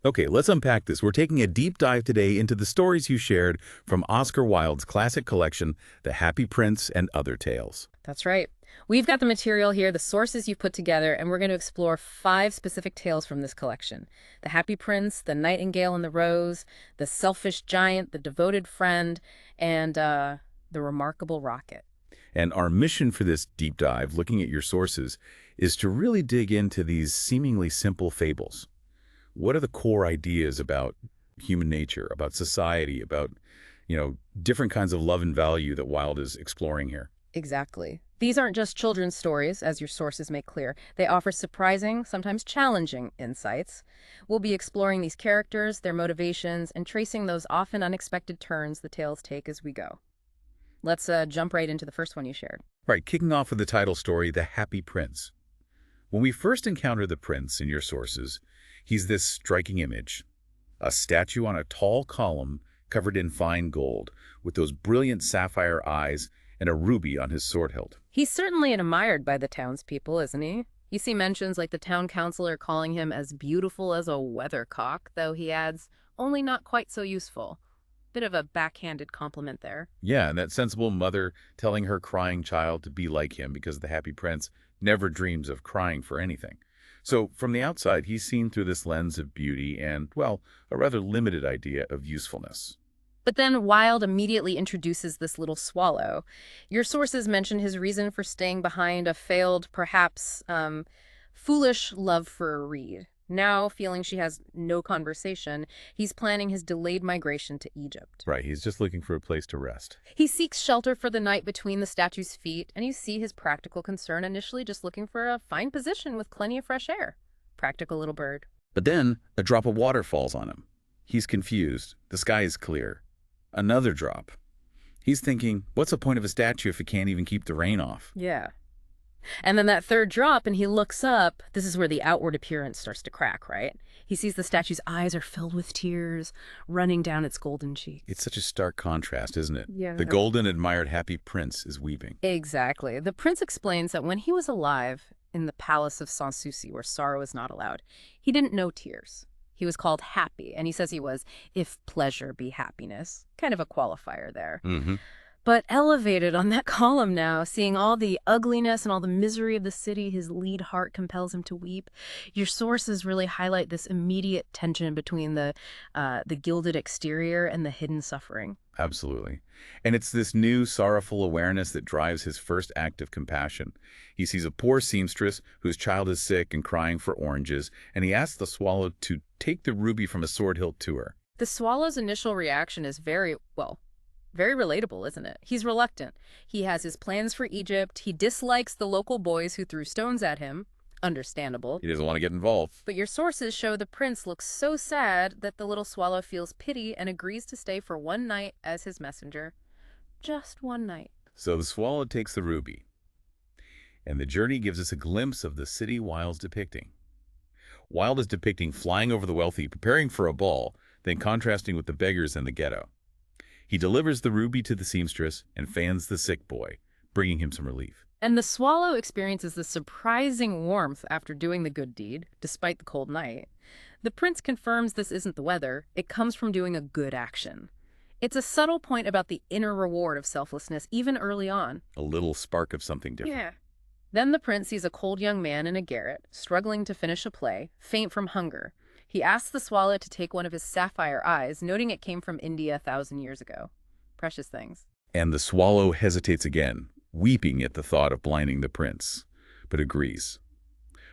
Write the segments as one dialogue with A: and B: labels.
A: Okay, let's unpack this. We're taking a deep dive today into the stories you shared from Oscar Wilde's classic collection, The Happy Prince and Other Tales.
B: That's right. We've got the material here, the sources you've put together, and we're going to explore 5 specific tales from this collection. The Happy Prince, the Nightingale and the Rose, the Selfish Giant, the Devoted Friend, and the Remarkable Rocket.
A: And our mission for this deep dive, looking at your sources, is to really dig into these seemingly simple fables. What are the core ideas about human nature, about society, about, different kinds of love and value that Wilde is exploring here?
B: Exactly. These aren't just children's stories, as your sources make clear. They offer surprising, sometimes challenging insights. We'll be exploring these characters, their motivations, and tracing those often unexpected turns the tales take as we go. Let's jump right into the first one you shared.
A: Right, kicking off with the title story, The Happy Prince. When we first encounter the prince in your sources, he's this striking image, a statue on a tall column covered in fine gold, with those brilliant sapphire eyes and a ruby on his sword hilt.
B: He's certainly admired by the townspeople, isn't he? You see mentions like the town councilor calling him as beautiful as a weathercock, though he adds, only not quite so useful. Bit of a backhanded compliment there.
A: Yeah, and that sensible mother telling her crying child to be like him because the happy prince never dreams of crying for anything. So from the outside, he's seen through this lens of beauty and, well, a rather limited idea of usefulness.
B: But then Wilde immediately introduces this little swallow. Your sources mention his reason for staying behind a failed, perhaps foolish love for a reed. Now, feeling she has no conversation, he's planning his delayed migration to Egypt.
A: Right, he's just looking for a place to rest.
B: He seeks shelter for the night between the statue's feet, and you see his practical concern initially just looking for a fine position with plenty of fresh air. Practical little bird.
A: But then a drop of water falls on him. He's confused. The sky is clear. Another drop. He's thinking, what's the point of a statue if it can't even keep the rain off?
B: Yeah. And then that third drop, and he looks up. This is where the outward appearance starts to crack, right? He sees the statue's eyes are filled with tears running down its golden cheeks.
A: It's such a stark contrast, isn't it?
B: Yeah.
A: The golden, admired, happy prince is weeping.
B: Exactly. The prince explains that when he was alive in the palace of Sanssouci, where sorrow is not allowed, he didn't know tears. He was called happy, and he says he was, if pleasure be happiness. Kind of a qualifier there.
A: Mm-hmm.
B: But elevated on that column now, seeing all the ugliness and all the misery of the city, his lead heart compels him to weep. Your sources really highlight this immediate tension between the gilded exterior and the hidden suffering.
A: Absolutely. And it's this new, sorrowful awareness that drives his first act of compassion. He sees a poor seamstress whose child is sick and crying for oranges, and he asks the swallow to take the ruby from a sword hilt to her.
B: The swallow's initial reaction is very relatable, isn't it? He's reluctant. He has his plans for Egypt. He dislikes the local boys who threw stones at him. Understandable.
A: He doesn't want to get involved.
B: But your sources show the prince looks so sad that the little swallow feels pity and agrees to stay for one night as his messenger. Just one night.
A: So the swallow takes the ruby, and the journey gives us a glimpse of the city Wilde's depicting. Wilde is depicting flying over the wealthy, preparing for a ball, then contrasting with the beggars in the ghetto. He delivers the ruby to the seamstress and fans the sick boy, bringing him some relief.
B: And the swallow experiences the surprising warmth after doing the good deed, despite the cold night. The prince confirms this isn't the weather, it comes from doing a good action. It's a subtle point about the inner reward of selflessness, even early on.
A: A little spark of something different.
B: Yeah. Then the prince sees a cold young man in a garret, struggling to finish a play, faint from hunger. He asks the swallow to take one of his sapphire eyes, noting it came from India 1,000 years ago. Precious things.
A: And the swallow hesitates again, weeping at the thought of blinding the prince, but agrees.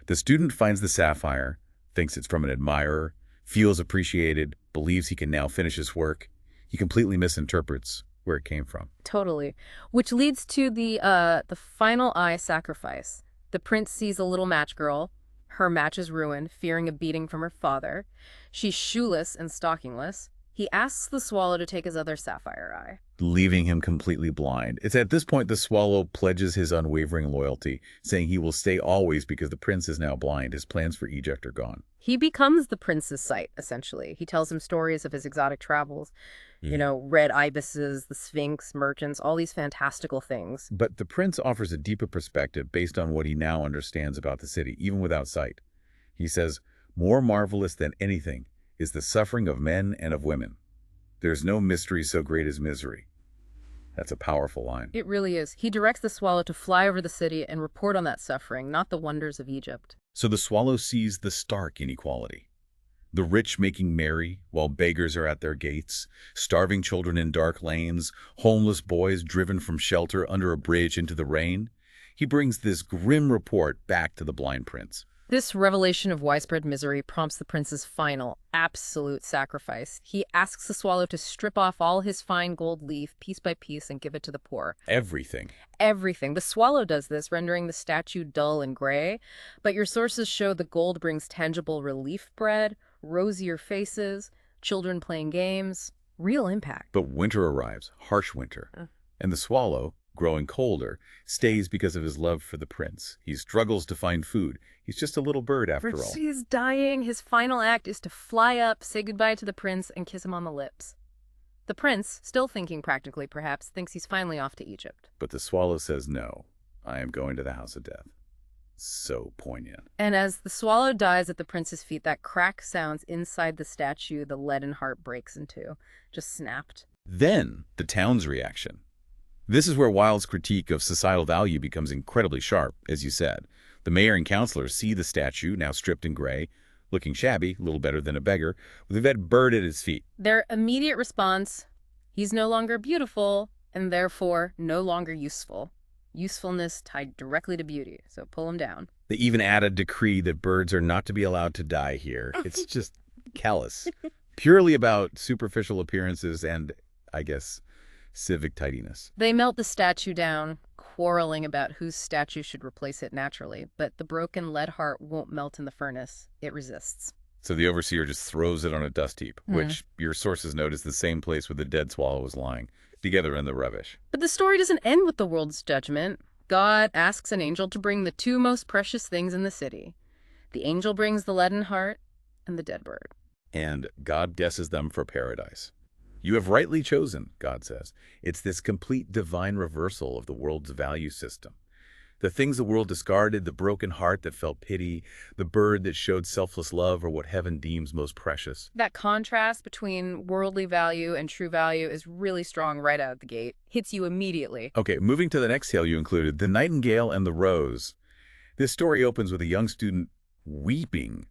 A: The student finds the sapphire, thinks it's from an admirer, feels appreciated, believes he can now finish his work. He completely misinterprets where it came from.
B: Totally. Which leads to the final eye sacrifice. The prince sees a little match girl. Her match is ruined, fearing a beating from her father. She's shoeless and stockingless. He asks the swallow to take his other sapphire eye,
A: leaving him completely blind. It's at this point the swallow pledges his unwavering loyalty, saying he will stay always because the prince is now blind. His plans for Egypt are gone.
B: He becomes the prince's sight, essentially. He tells him stories of his exotic travels, red ibises, the sphinx, merchants, all these fantastical things.
A: But the prince offers a deeper perspective based on what he now understands about the city, even without sight. He says, more marvelous than anything is the suffering of men and of women. There's no mystery so great as misery. That's a powerful line.
B: It really is. He directs the swallow to fly over the city and report on that suffering, not the wonders of Egypt.
A: So the swallow sees the stark inequality. The rich making merry while beggars are at their gates, starving children in dark lanes, homeless boys driven from shelter under a bridge into the rain. He brings this grim report back to the blind prince.
B: This revelation of widespread misery prompts the prince's final, absolute sacrifice. He asks the swallow to strip off all his fine gold leaf piece by piece and give it to the poor.
A: Everything.
B: Everything. The swallow does this, rendering the statue dull and gray, but your sources show the gold brings tangible relief bread, rosier faces, children playing games, real impact.
A: But winter arrives, harsh winter, and the swallow, growing colder, stays because of his love for the prince. He struggles to find food. He's just a little bird after all.
B: He's dying. His final act is to fly up, say goodbye to the prince, and kiss him on the lips. The prince, still thinking practically perhaps, thinks he's finally off to Egypt.
A: But the swallow says, no, I am going to the house of death. So poignant.
B: And as the swallow dies at the prince's feet, that crack sounds inside the statue the leaden heart breaks into. Just snapped.
A: Then, the town's reaction. This is where Wilde's critique of societal value becomes incredibly sharp, as you said. The mayor and councilors see the statue, now stripped in gray, looking shabby, a little better than a beggar, with a dead bird at his feet.
B: Their immediate response, he's no longer beautiful, and therefore no longer useful. Usefulness tied directly to beauty, so pull him down.
A: They even add a decree that birds are not to be allowed to die here. It's just callous. Purely about superficial appearances and, I guess, civic tidiness.
B: They melt the statue down, quarreling about whose statue should replace it naturally, but the broken lead heart won't melt in the furnace. It resists.
A: So the overseer just throws it on a dust heap, which your sources note is the same place where the dead swallow was lying, together in the rubbish.
B: But the story doesn't end with the world's judgment. God asks an angel to bring the two most precious things in the city. The angel brings the leaden heart and the dead bird.
A: And God guesses them for paradise. You have rightly chosen, God says. It's this complete divine reversal of the world's value system. The things the world discarded, the broken heart that felt pity, the bird that showed selfless love are what heaven deems most precious.
B: That contrast between worldly value and true value is really strong right out of the gate. Hits you immediately.
A: Okay, moving to the next tale you included, The Nightingale and the Rose. This story opens with a young student weeping.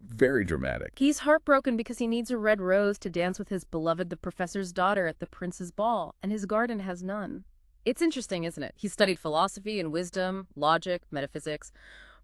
A: Very dramatic.
B: He's heartbroken because he needs a red rose to dance with his beloved, the professor's daughter, at the prince's ball, and his garden has none. It's interesting, isn't it? He studied philosophy and wisdom, logic, metaphysics,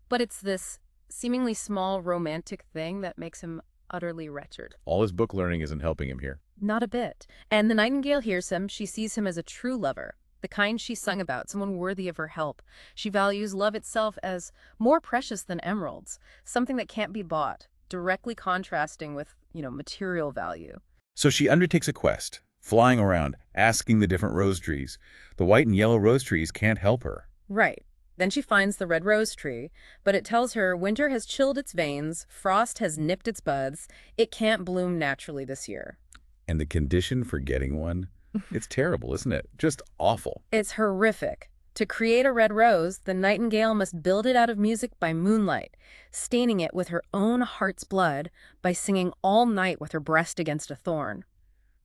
B: but it's this seemingly small romantic thing that makes him utterly wretched.
A: All his book learning isn't helping him here.
B: Not a bit. And the nightingale hears him. She sees him as a true lover, the kind she sung about, someone worthy of her help. She values love itself as more precious than emeralds, something that can't be bought, directly contrasting with, material value.
A: So she undertakes a quest, flying around, asking the different rose trees. The white and yellow rose trees can't help her.
B: Right. Then she finds the red rose tree, but it tells her winter has chilled its veins, frost has nipped its buds, it can't bloom naturally this year.
A: And the condition for getting one? It's terrible, isn't it? Just awful.
B: It's horrific. To create a red rose, the nightingale must build it out of music by moonlight, staining it with her own heart's blood by singing all night with her breast against a thorn.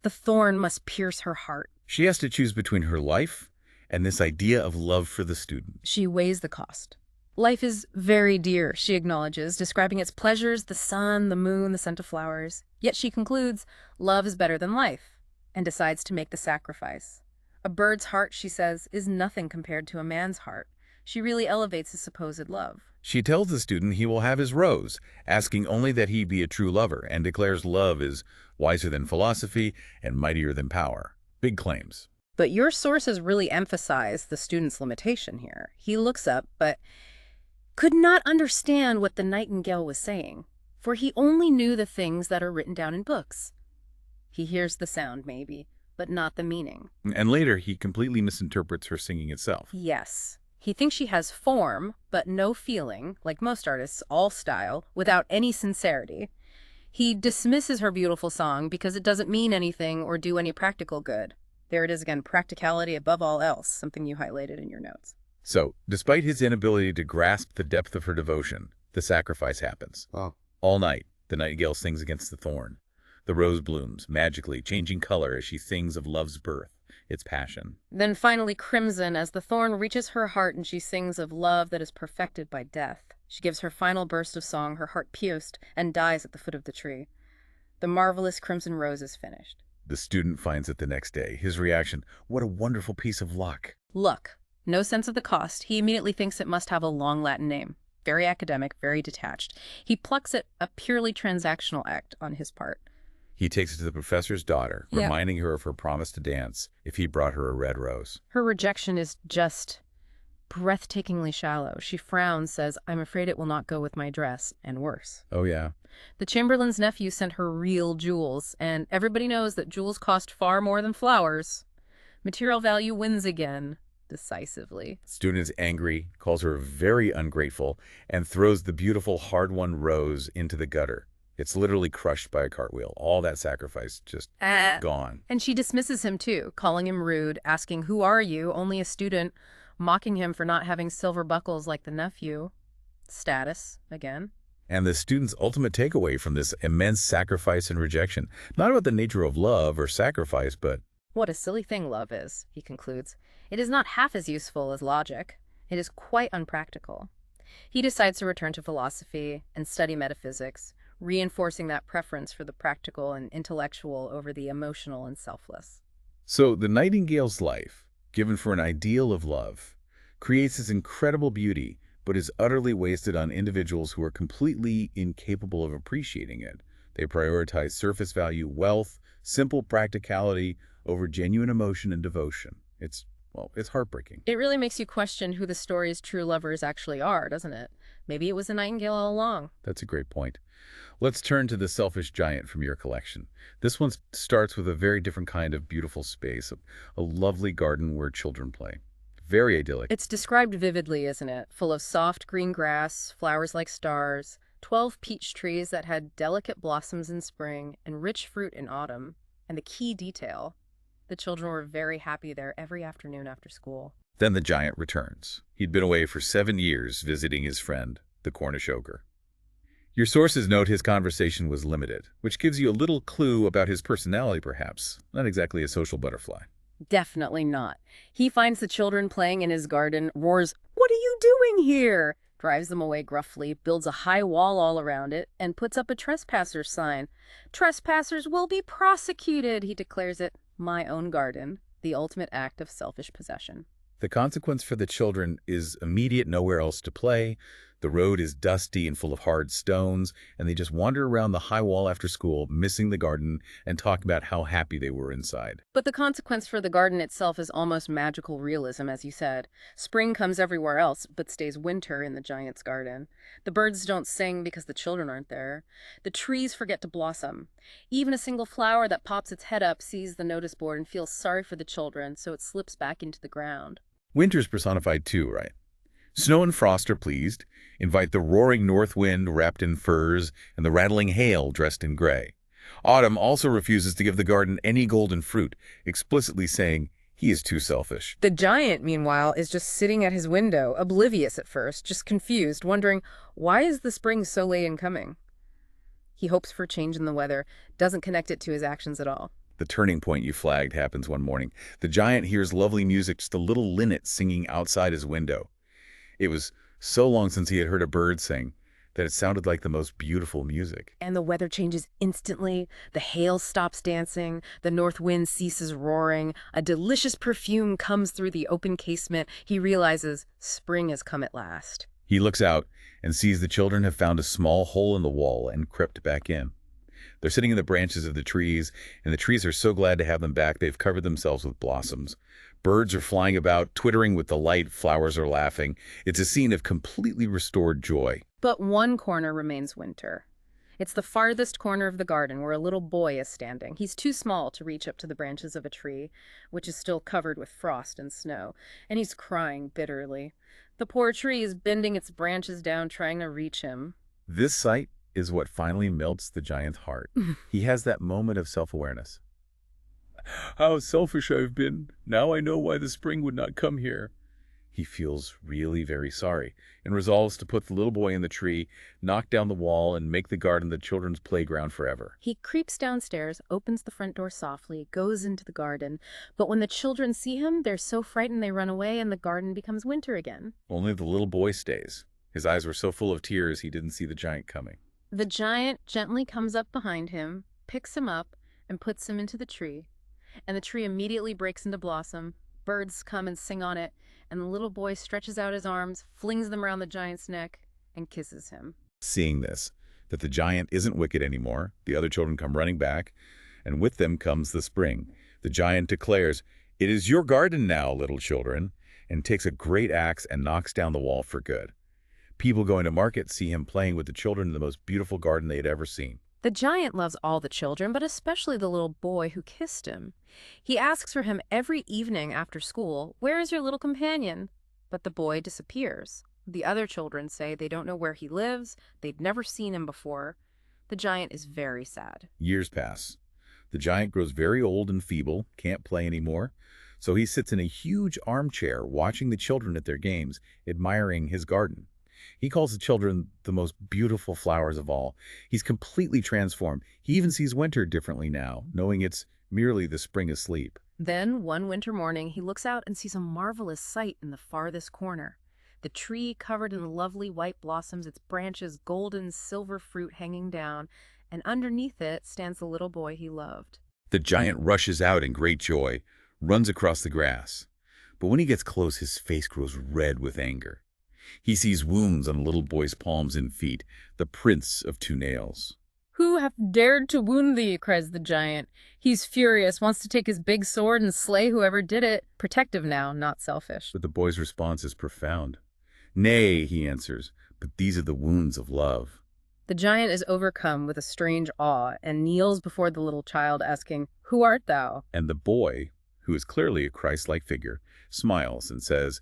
B: The thorn must pierce her heart.
A: She has to choose between her life and this idea of love for the student.
B: She weighs the cost. Life is very dear, she acknowledges, describing its pleasures, the sun, the moon, the scent of flowers. Yet she concludes, love is better than life, and decides to make the sacrifice. A bird's heart, she says, is nothing compared to a man's heart. She really elevates his supposed love.
A: She tells the student he will have his rose, asking only that he be a true lover, and declares love is wiser than philosophy and mightier than power. Big claims.
B: But your sources really emphasize the student's limitation here. He looks up, but could not understand what the nightingale was saying, for he only knew the things that are written down in books. He hears the sound, maybe, but not the meaning.
A: And later, he completely misinterprets her singing itself.
B: Yes. He thinks she has form, but no feeling, like most artists, all style, without any sincerity. He dismisses her beautiful song because it doesn't mean anything or do any practical good. There it is again, practicality above all else, something you highlighted in your notes.
A: So, despite his inability to grasp the depth of her devotion, the sacrifice happens.
C: Wow.
A: All night, The nightingale sings against the thorn. The rose blooms, magically changing color as she sings of love's birth, its passion.
B: Then finally crimson as the thorn reaches her heart and she sings of love that is perfected by death. She gives her final burst of song, her heart pierced, and dies at the foot of the tree. The marvelous crimson rose is finished.
A: The student finds it the next day. His reaction, what a wonderful piece of luck.
B: Luck. No sense of the cost. He immediately thinks it must have a long Latin name. Very academic, very detached. He plucks it, a purely transactional act on his part.
A: He takes it to the professor's daughter,
B: Yeah.
A: reminding her of her promise to dance if he brought her a red rose.
B: Her rejection is just breathtakingly shallow. She frowns, says, "I'm afraid it will not go with my dress," and worse.
A: Oh, yeah.
B: The Chamberlain's nephew sent her real jewels, and everybody knows that jewels cost far more than flowers. Material value wins again, decisively.
A: The student is angry, calls her very ungrateful, and throws the beautiful hard-won rose into the gutter. It's literally crushed by a cartwheel. All that sacrifice just gone.
B: And she dismisses him too, calling him rude, asking, "Who are you?" Only a student, mocking him for not having silver buckles like the nephew. Status, again.
A: And the student's ultimate takeaway from this immense sacrifice and rejection, not about the nature of love or sacrifice, but
B: What a silly thing love is, he concludes. It is not half as useful as logic. It is quite unpractical. He decides to return to philosophy and study metaphysics, reinforcing that preference for the practical and intellectual over the emotional and selfless.
A: So the nightingale's life, given for an ideal of love, creates this incredible beauty, but is utterly wasted on individuals who are completely incapable of appreciating it. They prioritize surface value, wealth, simple practicality over genuine emotion and devotion. It's heartbreaking.
B: It really makes you question who the story's true lovers actually are, doesn't it? Maybe it was a nightingale all along.
A: That's a great point. Let's turn to the selfish giant from your collection. This one starts with a very different kind of beautiful space, a lovely garden where children play. Very idyllic.
B: It's described vividly, isn't it? Full of soft green grass, flowers like stars, 12 peach trees that had delicate blossoms in spring and rich fruit in autumn. And the key detail, the children were very happy there every afternoon after school.
A: Then the giant returns. He'd been away for 7 years visiting his friend, the Cornish ogre. Your sources note his conversation was limited, which gives you a little clue about his personality perhaps. Not exactly a social butterfly.
B: Definitely not. He finds the children playing in his garden, roars, "What are you doing here?" drives them away gruffly, builds a high wall all around it, and puts up a trespassers sign. "Trespassers will be prosecuted," he declares it. My own garden, the ultimate act of selfish possession.
A: The consequence for the children is immediate nowhere else to play. The road is dusty and full of hard stones, and they just wander around the high wall after school, missing the garden and talk about how happy they were inside.
B: But the consequence for the garden itself is almost magical realism, as you said. Spring comes everywhere else, but stays winter in the giant's garden. The birds don't sing because the children aren't there. The trees forget to blossom. Even a single flower that pops its head up sees the notice board and feels sorry for the children, so it slips back into the ground.
A: Winter's personified too, right? Snow and frost are pleased, invite the roaring north wind wrapped in furs and the rattling hail dressed in gray. Autumn also refuses to give the garden any golden fruit, explicitly saying he is too selfish.
B: The giant, meanwhile, is just sitting at his window, oblivious at first, just confused, wondering, why is the spring so late in coming? He hopes for change in the weather, doesn't connect it to his actions at all.
A: The turning point you flagged happens one morning. The giant hears lovely music, just a little linnet singing outside his window. It was so long since he had heard a bird sing that it sounded like the most beautiful music.
B: And the weather changes instantly. The hail stops dancing. The north wind ceases roaring. A delicious perfume comes through the open casement. He realizes spring has come at last.
A: He looks out and sees the children have found a small hole in the wall and crept back in. They're sitting in the branches of the trees, and the trees are so glad to have them back they've covered themselves with blossoms. Birds are flying about, twittering with delight, flowers are laughing. It's a scene of completely restored joy.
B: But one corner remains winter. It's the farthest corner of the garden where a little boy is standing. He's too small to reach up to the branches of a tree, which is still covered with frost and snow, and he's crying bitterly. The poor tree is bending its branches down, trying to reach him.
A: This sight is what finally melts the giant's heart. He has that moment of self-awareness. How selfish I've been. Now I know why the spring would not come here. He feels really very sorry and resolves to put the little boy in the tree, knock down the wall, and make the garden the children's playground forever.
B: He creeps downstairs, opens the front door softly, goes into the garden, but when the children see him, they're so frightened they run away and the garden becomes winter again.
A: Only the little boy stays. His eyes were so full of tears he didn't see the giant coming.
B: The giant gently comes up behind him, picks him up, and puts him into the tree. And the tree immediately breaks into blossom. Birds come and sing on it, and the little boy stretches out his arms, flings them around the giant's neck, and kisses him.
A: Seeing this, that the giant isn't wicked anymore, the other children come running back, and with them comes the spring. The giant declares, "It is your garden now, little children," and takes a great axe and knocks down the wall for good. People going to market see him playing with the children in the most beautiful garden they had ever seen.
B: The giant loves all the children, but especially the little boy who kissed him. He asks for him every evening after school, "Where is your little companion?" But the boy disappears. The other children say they don't know where he lives, they'd never seen him before. The giant is very sad.
A: Years pass. The giant grows very old and feeble, can't play anymore, so he sits in a huge armchair watching the children at their games, admiring his garden. He calls the children the most beautiful flowers of all. He's completely transformed. He even sees winter differently now, knowing it's merely the spring asleep.
B: Then, one winter morning, he looks out and sees a marvelous sight in the farthest corner. The tree covered in lovely white blossoms, its branches golden silver fruit hanging down, and underneath it stands the little boy he loved.
A: The giant rushes out in great joy, runs across the grass. But when he gets close, his face grows red with anger. He sees wounds on the little boy's palms and feet, the prints of 2 nails.
B: "Who hath dared to wound thee?" cries the giant. He's furious, wants to take his big sword and slay whoever did it. Protective now, not selfish.
A: But the boy's response is profound. "Nay," he answers, "but these are the wounds of love."
B: The giant is overcome with a strange awe and kneels before the little child, asking, "Who art thou?"
A: And the boy, who is clearly a Christ-like figure, smiles and says,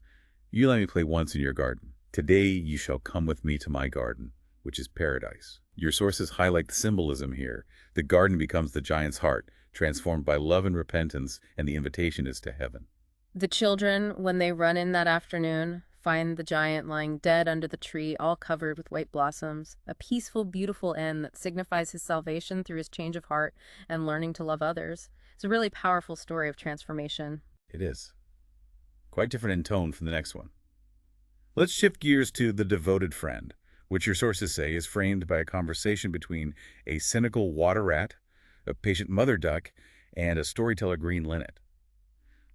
A: "You let me play once in your garden. Today you shall come with me to my garden, which is paradise." Your sources highlight the symbolism here. The garden becomes the giant's heart, transformed by love and repentance, and the invitation is to heaven.
B: The children, when they run in that afternoon, find the giant lying dead under the tree, all covered with white blossoms, a peaceful, beautiful end that signifies his salvation through his change of heart and learning to love others. It's a really powerful story of transformation.
A: It is. Quite different in tone from the next one. Let's shift gears to The Devoted Friend, which your sources say is framed by a conversation between a cynical water rat, a patient mother duck, and a storyteller green linnet.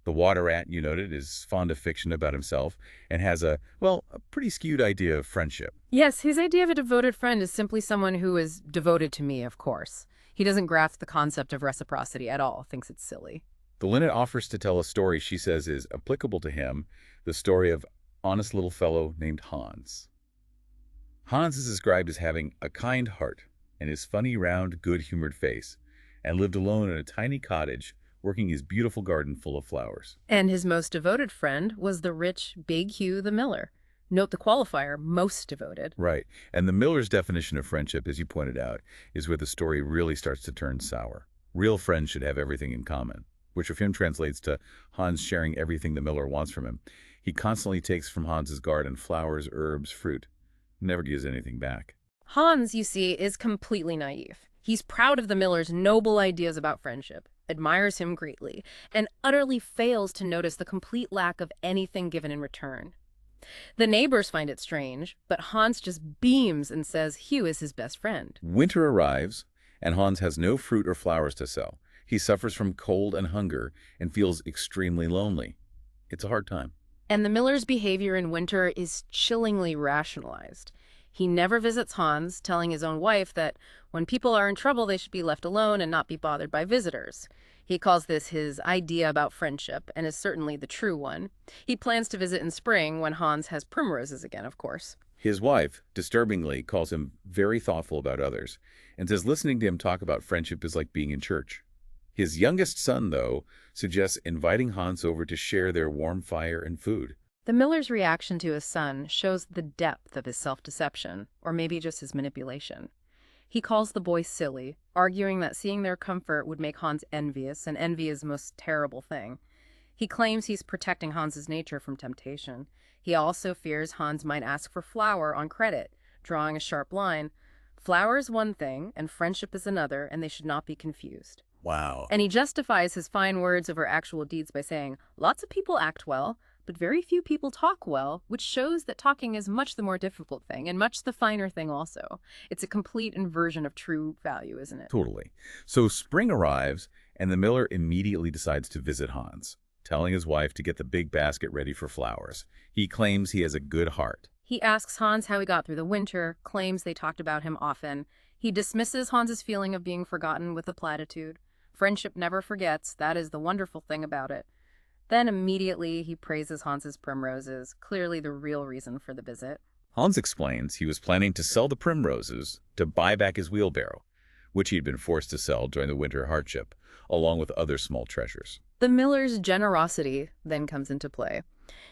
A: The water rat, you noted, is fond of fiction about himself and has a pretty skewed idea of friendship.
B: Yes, his idea of a devoted friend is simply someone who is devoted to me, of course. He doesn't grasp the concept of reciprocity at all, thinks it's silly.
A: The linnet offers to tell a story she says is applicable to him, the story of honest little fellow named Hans. Hans is described as having a kind heart and his funny, round, good-humored face, and lived alone in a tiny cottage, working his beautiful garden full of flowers.
B: And his most devoted friend was the rich Big Hugh the miller. Note the qualifier, most devoted.
A: Right, and the miller's definition of friendship, as you pointed out, is where the story really starts to turn sour. Real friends should have everything in common, which of him translates to Hans sharing everything the miller wants from him. He constantly takes from Hans's garden flowers, herbs, fruit, never gives anything back.
B: Hans, you see, is completely naive. He's proud of the miller's noble ideas about friendship, admires him greatly, and utterly fails to notice the complete lack of anything given in return. The neighbors find it strange, but Hans just beams and says Hugh is his best friend.
A: Winter arrives, and Hans has no fruit or flowers to sell. He suffers from cold and hunger and feels extremely lonely. It's a hard time.
B: And the miller's behavior in winter is chillingly rationalized. He never visits Hans, telling his own wife that when people are in trouble, they should be left alone and not be bothered by visitors. He calls this his idea about friendship, and is certainly the true one. He plans to visit in spring when Hans has primroses again, of course.
A: His wife, disturbingly, calls him very thoughtful about others, and says listening to him talk about friendship is like being in church. His youngest son, though, suggests inviting Hans over to share their warm fire and food.
B: The miller's reaction to his son shows the depth of his self-deception, or maybe just his manipulation. He calls the boy silly, arguing that seeing their comfort would make Hans envious, and envy is the most terrible thing. He claims he's protecting Hans's nature from temptation. He also fears Hans might ask for flour on credit, drawing a sharp line. Flour is one thing, and friendship is another, and they should not be confused.
A: Wow.
B: And he justifies his fine words over actual deeds by saying, lots of people act well, but very few people talk well, which shows that talking is much the more difficult thing and much the finer thing also. It's a complete inversion of true value, isn't it?
A: Totally. So spring arrives, and the miller immediately decides to visit Hans, telling his wife to get the big basket ready for flowers. He claims he has a good heart.
B: He asks Hans how he got through the winter, claims they talked about him often. He dismisses Hans's feeling of being forgotten with a platitude. Friendship never forgets, that is the wonderful thing about it. Then immediately he praises Hans's primroses, clearly the real reason for the visit.
A: Hans explains he was planning to sell the primroses to buy back his wheelbarrow, which he had been forced to sell during the winter hardship, along with other small treasures.
B: The miller's generosity then comes into play.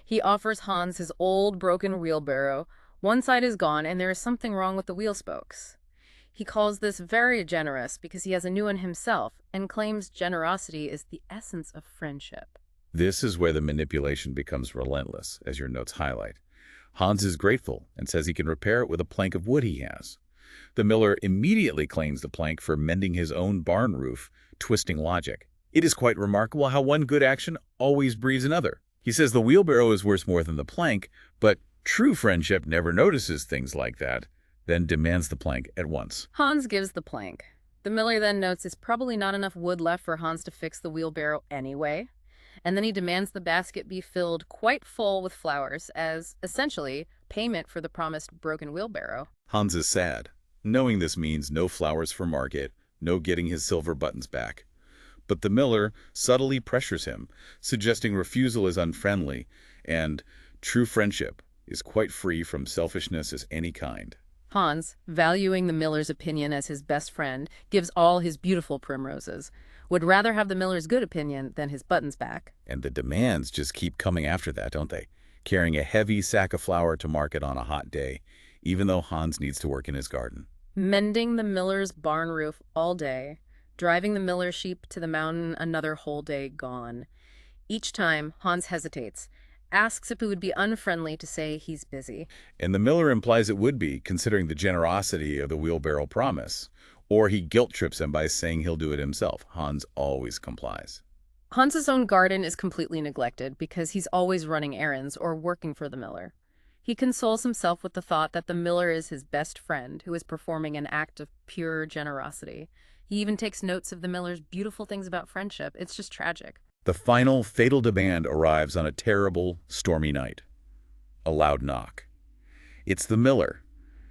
B: He offers Hans his old broken wheelbarrow. One side is gone and there is something wrong with the wheel spokes. He calls this very generous because he has a new one himself and claims generosity is the essence of friendship.
A: This is where the manipulation becomes relentless, as your notes highlight. Hans is grateful and says he can repair it with a plank of wood he has. The miller immediately claims the plank for mending his own barn roof, twisting logic. It is quite remarkable how one good action always breeds another. He says the wheelbarrow is worth more than the plank, but true friendship never notices things like that, then demands the plank at once.
B: Hans gives the plank. The miller then notes there's probably not enough wood left for Hans to fix the wheelbarrow anyway. And then he demands the basket be filled quite full with flowers as, essentially, payment for the promised broken wheelbarrow.
A: Hans is sad, knowing this means no flowers for market, no getting his silver buttons back. But the miller subtly pressures him, suggesting refusal is unfriendly, and true friendship is quite free from selfishness of any kind.
B: Hans, valuing the miller's opinion as his best friend, gives all his beautiful primroses, would rather have the miller's good opinion than his buttons back.
A: And the demands just keep coming after that, don't they? Carrying a heavy sack of flour to market on a hot day, even though Hans needs to work in his garden.
B: Mending the miller's barn roof all day, driving the miller's sheep to the mountain another whole day gone. Each time, Hans hesitates, asks if it would be unfriendly to say he's busy.
A: And the miller implies it would be, considering the generosity of the wheelbarrow promise. Or he guilt-trips him by saying he'll do it himself. Hans always complies.
B: Hans's own garden is completely neglected because he's always running errands or working for the miller. He consoles himself with the thought that the miller is his best friend who is performing an act of pure generosity. He even takes notes of the miller's beautiful things about friendship. It's just tragic.
A: The final fatal demand arrives on a terrible, stormy night. A loud knock. It's the miller.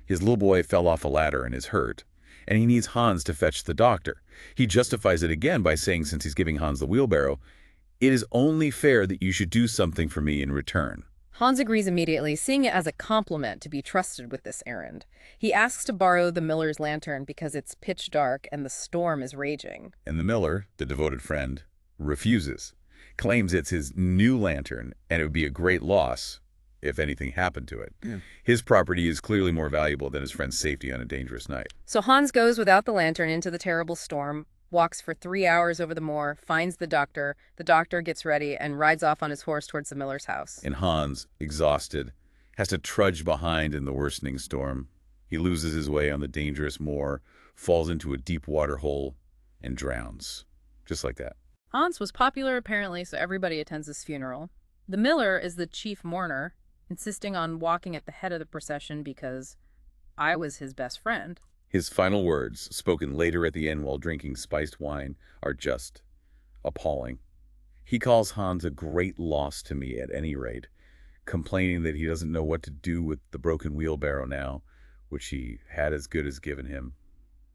A: His little boy fell off a ladder and is hurt, and he needs Hans to fetch the doctor. He justifies it again by saying, since he's giving Hans the wheelbarrow, it is only fair that you should do something for me in return.
B: Hans agrees immediately, seeing it as a compliment to be trusted with this errand. He asks to borrow the miller's lantern because it's pitch dark and the storm is raging.
A: And the miller, the devoted friend, refuses, claims it's his new lantern and it would be a great loss if anything happened to it. Yeah. His property is clearly more valuable than his friend's safety on a dangerous night.
B: So Hans goes without the lantern into the terrible storm, walks for 3 hours over the moor, finds the doctor gets ready, and rides off on his horse towards the miller's house.
A: And Hans, exhausted, has to trudge behind in the worsening storm. He loses his way on the dangerous moor, falls into a deep water hole, and drowns. Just like that.
B: Hans was popular apparently, so everybody attends his funeral. The miller is the chief mourner, insisting on walking at the head of the procession because I was his best friend.
A: His final words, spoken later at the end while drinking spiced wine, are just appalling. He calls Hans a great loss to me at any rate, complaining that he doesn't know what to do with the broken wheelbarrow now, which he had as good as given him.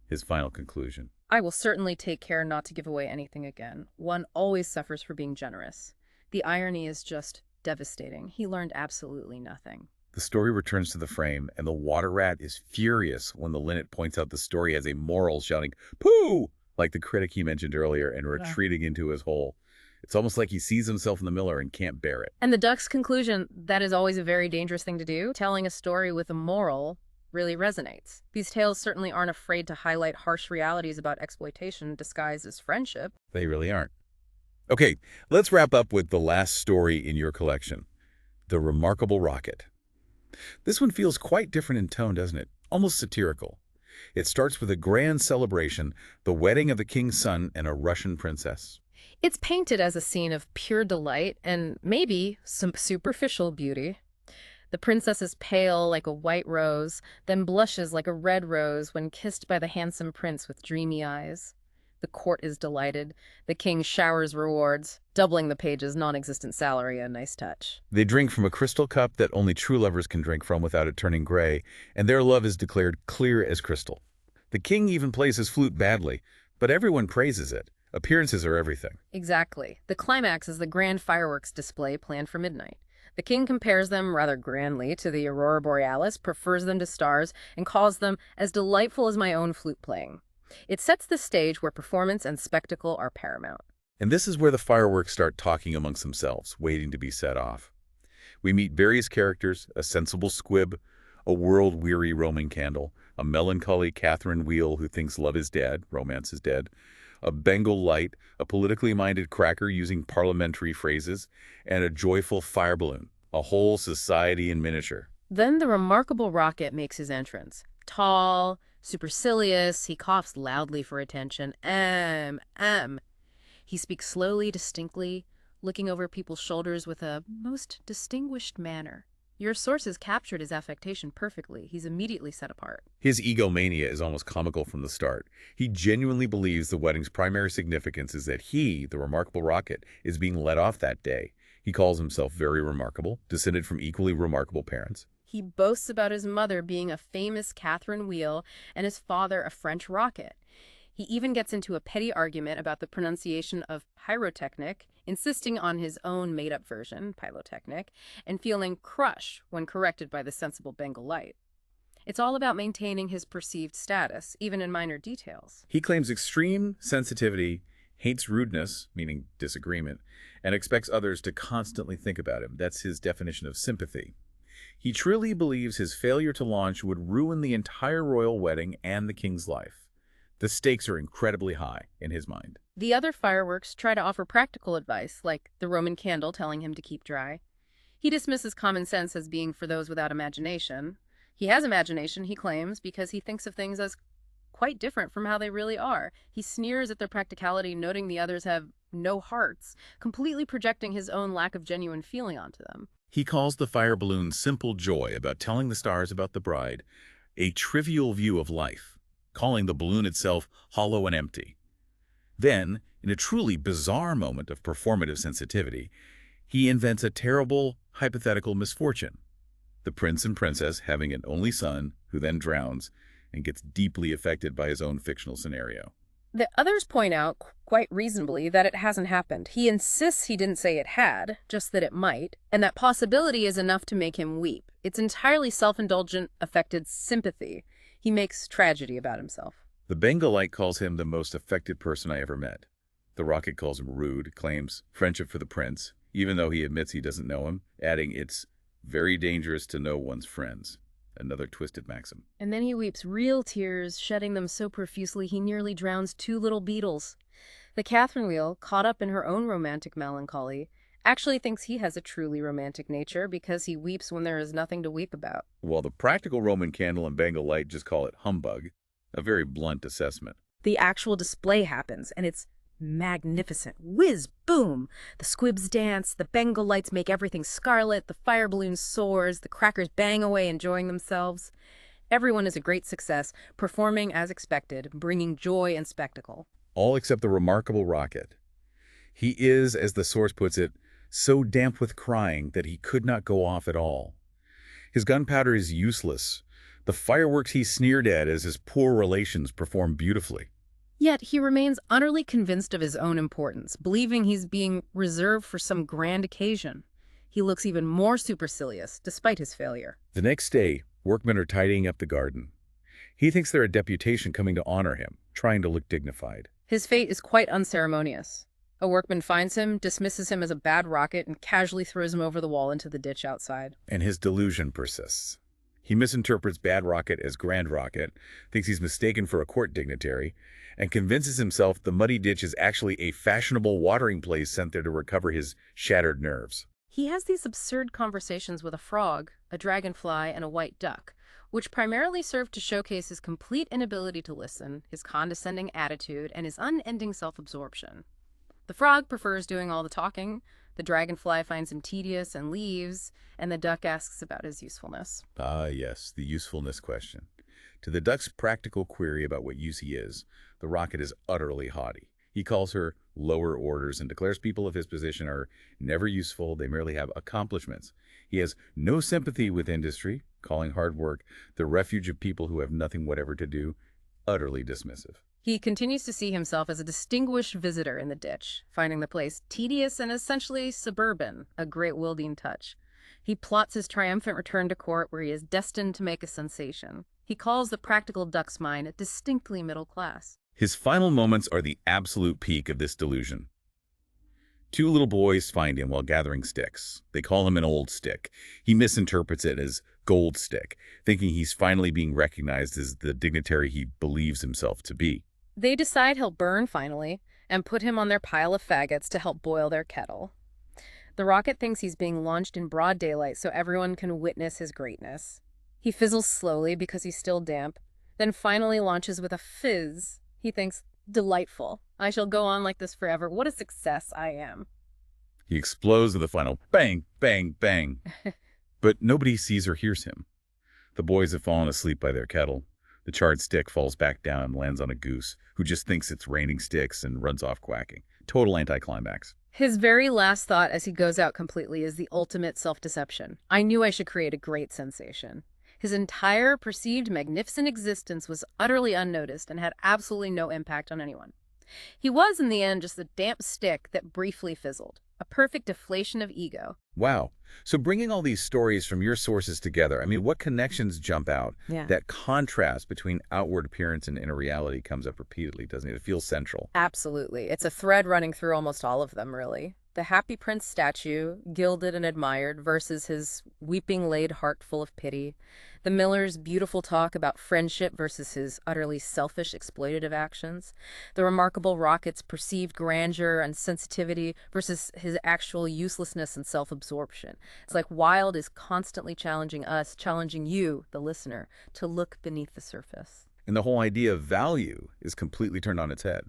A: His final conclusion.
B: I will certainly take care not to give away anything again. One always suffers for being generous. The irony is just devastating. He learned absolutely nothing.
A: The story returns to the frame, and the water rat is furious when the linnet points out the story has a moral, shouting, "Pooh!" like the critic he mentioned earlier, and retreating into his hole. It's almost like he sees himself in the miller and can't bear it.
B: And the duck's conclusion, that is always a very dangerous thing to do. Telling a story with a moral really resonates. These tales certainly aren't afraid to highlight harsh realities about exploitation disguised as friendship.
A: They really aren't. Okay, let's wrap up with the last story in your collection, The Remarkable Rocket. This one feels quite different in tone, doesn't it? Almost satirical. It starts with a grand celebration, the wedding of the king's son and a Russian princess.
B: It's painted as a scene of pure delight and maybe some superficial beauty. The princess is pale like a white rose, then blushes like a red rose when kissed by the handsome prince with dreamy eyes. The court is delighted. The king showers rewards, doubling the page's non-existent salary, a nice touch.
A: They drink from a crystal cup that only true lovers can drink from without it turning gray, and their love is declared clear as crystal. The king even plays his flute badly, but everyone praises it. Appearances are everything.
B: Exactly. The climax is the grand fireworks display planned for midnight. The king compares them rather grandly to the aurora borealis, prefers them to stars, and calls them as delightful as my own flute playing. It sets the stage where performance and spectacle are paramount.
A: And this is where the fireworks start talking amongst themselves, waiting to be set off. We meet various characters, a sensible squib, a world-weary Roman candle, a melancholy Catherine Wheel who thinks love is dead, romance is dead, a Bengal light, a politically minded cracker using parliamentary phrases, and a joyful fire balloon, a whole society in miniature.
B: Then the remarkable rocket makes his entrance. Tall, supercilious, he coughs loudly for attention. He speaks slowly, distinctly, looking over people's shoulders with a most distinguished manner. Your sources captured his affectation perfectly. He's immediately set apart.
A: His egomania is almost comical from the start. He genuinely believes the wedding's primary significance is that he, the remarkable rocket, is being let off that day. He calls himself very remarkable, descended from equally remarkable parents.
B: He boasts about his mother being a famous Catherine Wheel and his father a French rocket. He even gets into a petty argument about the pronunciation of pyrotechnic, insisting on his own made-up version, pyrotechnic, and feeling crushed when corrected by the sensible Bengal light. It's all about maintaining his perceived status, even in minor details.
A: He claims extreme sensitivity, hates rudeness, meaning disagreement, and expects others to constantly think about him. That's his definition of sympathy. He truly believes his failure to launch would ruin the entire royal wedding and the king's life. The stakes are incredibly high in his mind.
B: The other fireworks try to offer practical advice, like the Roman candle telling him to keep dry. He dismisses common sense as being for those without imagination. He has imagination, he claims, because he thinks of things as quite different from how they really are. He sneers at their practicality, noting the others have no hearts, completely projecting his own lack of genuine feeling onto them.
A: He calls the fire balloon simple joy about telling the stars about the bride, a trivial view of life, calling the balloon itself hollow and empty. Then, in a truly bizarre moment of performative sensitivity, he invents a terrible, hypothetical misfortune. The prince and princess having an only son who then drowns and gets deeply affected by his own fictional scenario.
B: The others point out, quite reasonably, that it hasn't happened. He insists he didn't say it had, just that it might, and that possibility is enough to make him weep. It's entirely self-indulgent, affected sympathy. He makes tragedy about himself.
A: The Bengalite calls him the most affected person I ever met. The rocket calls him rude, claims friendship for the prince, even though he admits he doesn't know him, adding it's very dangerous to know one's friends. Another twisted maxim.
B: And then he weeps real tears, shedding them so profusely he nearly drowns two little beetles. The Catherine Wheel, caught up in her own romantic melancholy, actually thinks he has a truly romantic nature because he weeps when there is nothing to weep about.
A: While the practical Roman candle and Bengal light just call it humbug, a very blunt assessment.
B: The actual display happens, and it's magnificent. Whiz, boom! The squibs dance, the Bengal lights make everything scarlet, the fire balloon soars, the crackers bang away enjoying themselves. Everyone is a great success, performing as expected, bringing joy and spectacle.
A: All except the remarkable rocket. He is, as the source puts it, so damp with crying that he could not go off at all. His gunpowder is useless. The fireworks he sneered at as his poor relations perform beautifully.
B: Yet he remains utterly convinced of his own importance, believing he's being reserved for some grand occasion. He looks even more supercilious, despite his failure.
A: The next day, workmen are tidying up the garden. He thinks they're a deputation coming to honor him, trying to look dignified.
B: His fate is quite unceremonious. A workman finds him, dismisses him as a bad rocket, and casually throws him over the wall into the ditch outside.
A: And his delusion persists. He misinterprets Bad Rocket as Grand Rocket, thinks he's mistaken for a court dignitary, and convinces himself the muddy ditch is actually a fashionable watering place sent there to recover his shattered nerves.
B: He has these absurd conversations with a frog, a dragonfly, and a white duck, which primarily serve to showcase his complete inability to listen, his condescending attitude, and his unending self-absorption. The frog prefers doing all the talking, the dragonfly finds him tedious and leaves, and the duck asks about his usefulness.
A: Ah, yes, the usefulness question. To the duck's practical query about what use he is, the rocket is utterly haughty. He calls her lower orders and declares people of his position are never useful, they merely have accomplishments. He has no sympathy with industry, calling hard work the refuge of people who have nothing whatever to do, utterly dismissive.
B: He continues to see himself as a distinguished visitor in the ditch, finding the place tedious and essentially suburban, a great Wilding touch. He plots his triumphant return to court where he is destined to make a sensation. He calls the practical duck's mind distinctly middle class.
A: His final moments are the absolute peak of this delusion. Two little boys find him while gathering sticks. They call him an old stick. He misinterprets it as gold stick, thinking he's finally being recognized as the dignitary he believes himself to be.
B: They decide he'll burn finally and put him on their pile of faggots to help boil their kettle. The rocket thinks he's being launched in broad daylight so everyone can witness his greatness. He fizzles slowly because he's still damp, then finally launches with a fizz. He thinks, delightful. I shall go on like this forever. What a success I am.
A: He explodes with a final bang, bang, bang. But nobody sees or hears him. The boys have fallen asleep by their kettle. The charred stick falls back down and lands on a goose, who just thinks it's raining sticks and runs off quacking. Total anticlimax.
B: His very last thought as he goes out completely is the ultimate self-deception. I knew I should create a great sensation. His entire perceived magnificent existence was utterly unnoticed and had absolutely no impact on anyone. He was, in the end, just a damp stick that briefly fizzled. A perfect deflation of ego.
A: Wow. So bringing all these stories from your sources together, I mean, what connections jump out?
B: Yeah.
A: That contrast between outward appearance and inner reality comes up repeatedly, doesn't it? It feels central.
B: Absolutely. It's a thread running through almost all of them, really. The Happy Prince statue, gilded and admired, versus his weeping-laid heart full of pity. The miller's beautiful talk about friendship versus his utterly selfish, exploitative actions. The remarkable rocket's perceived grandeur and sensitivity versus his actual uselessness and self-absorption. It's like Wilde is constantly challenging us, challenging you, the listener, to look beneath the surface.
A: And the whole idea of value is completely turned on its head.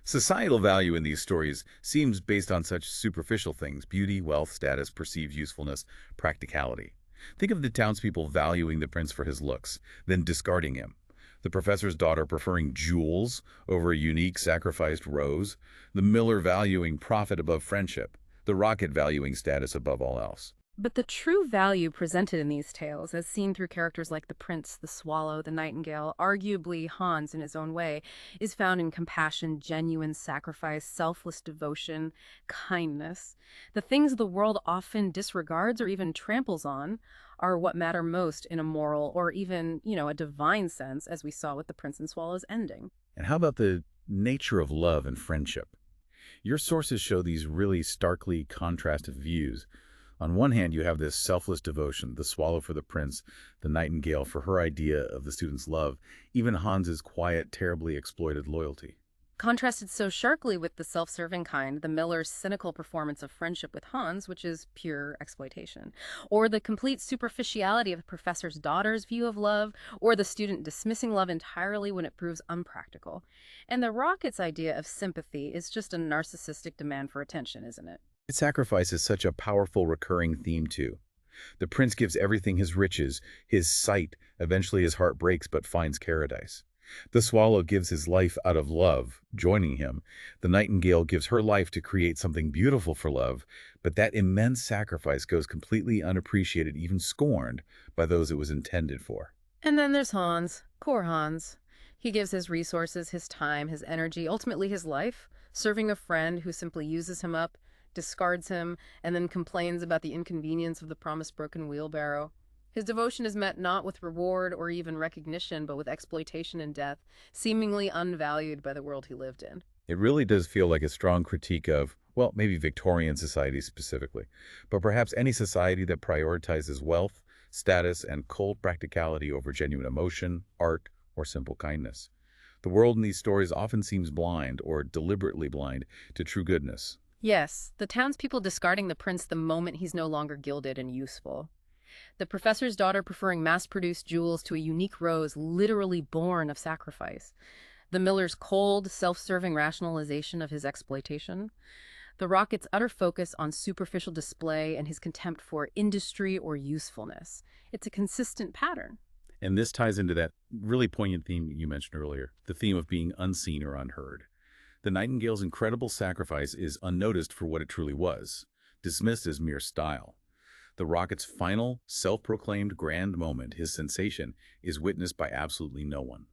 A: Societal value in these stories seems based on such superficial things: beauty, wealth, status, perceived usefulness, practicality. Think of the townspeople valuing the prince for his looks, then discarding him. The professor's daughter preferring jewels over a unique sacrificed rose. The miller valuing profit above friendship. The rocket valuing status above all else.
B: But the true value presented in these tales, as seen through characters like the prince, the swallow, the nightingale, arguably Hans in his own way, is found in compassion, genuine sacrifice, selfless devotion, kindness. The things the world often disregards or even tramples on are what matter most in a moral or even, a divine sense, as we saw with the Prince and Swallow's ending.
A: And how about the nature of love and friendship? Your sources show these really starkly contrasted views. On one hand, you have this selfless devotion, the swallow for the prince, the nightingale for her idea of the student's love, even Hans's quiet, terribly exploited loyalty.
B: Contrasted so sharply with the self-serving kind, the miller's cynical performance of friendship with Hans, which is pure exploitation, or the complete superficiality of the professor's daughter's view of love, or the student dismissing love entirely when it proves unpractical. And the rocket's idea of sympathy is just a narcissistic demand for attention, isn't it?
A: Sacrifice is such a powerful recurring theme, too. The prince gives everything his riches, his sight. Eventually his heart breaks but finds paradise. The swallow gives his life out of love, joining him. The nightingale gives her life to create something beautiful for love, but that immense sacrifice goes completely unappreciated, even scorned, by those it was intended for.
B: And then there's Hans. Poor Hans. He gives his resources, his time, his energy, ultimately his life, serving a friend who simply uses him up, discards him, and then complains about the inconvenience of the promised broken wheelbarrow. His devotion is met not with reward or even recognition, but with exploitation and death, seemingly unvalued by the world he lived in.
A: It really does feel like a strong critique of, well, maybe Victorian society specifically, but perhaps any society that prioritizes wealth, status, and cold practicality over genuine emotion, art, or simple kindness. The world in these stories often seems blind, or deliberately blind, to true goodness.
B: Yes, the townspeople discarding the prince the moment he's no longer gilded and useful. The professor's daughter preferring mass-produced jewels to a unique rose literally born of sacrifice. The miller's cold, self-serving rationalization of his exploitation. The rocket's utter focus on superficial display and his contempt for industry or usefulness. It's a consistent pattern.
A: And this ties into that really poignant theme you mentioned earlier, the theme of being unseen or unheard. The Nightingale's incredible sacrifice is unnoticed for what it truly was, dismissed as mere style. The rocket's final, self-proclaimed grand moment, his sensation, is witnessed by absolutely no one.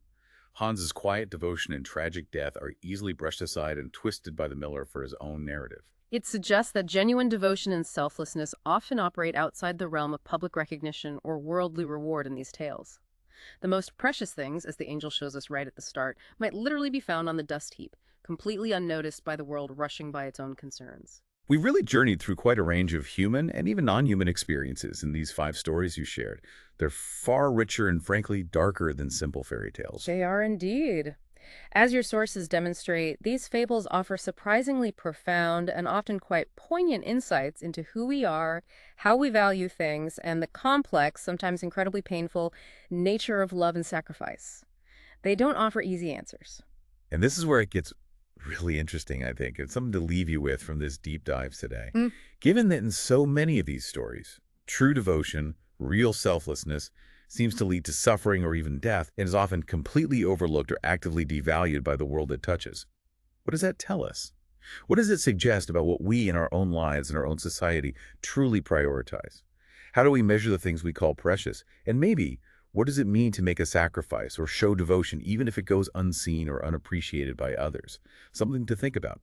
A: Hans's quiet devotion and tragic death are easily brushed aside and twisted by the miller for his own narrative.
B: It suggests that genuine devotion and selflessness often operate outside the realm of public recognition or worldly reward in these tales. The most precious things, as the angel shows us right at the start, might literally be found on the dust heap, completely unnoticed by the world rushing by its own concerns.
A: We've really journeyed through quite a range of human and even non-human experiences in these 5 stories you shared. They're far richer and frankly darker than simple fairy tales.
B: They are indeed. As your sources demonstrate, these fables offer surprisingly profound and often quite poignant insights into who we are, how we value things, and the complex, sometimes incredibly painful, nature of love and sacrifice. They don't offer easy answers.
A: And this is where it gets really interesting, I think. It's something to leave you with from this deep dive today.
B: Mm.
A: Given that in so many of these stories, true devotion, real selflessness, seems to lead to suffering or even death and is often completely overlooked or actively devalued by the world it touches. What does that tell us? What does it suggest about what we in our own lives and our own society truly prioritize? How do we measure the things we call precious? And maybe, what does it mean to make a sacrifice or show devotion even if it goes unseen or unappreciated by others? Something to think about.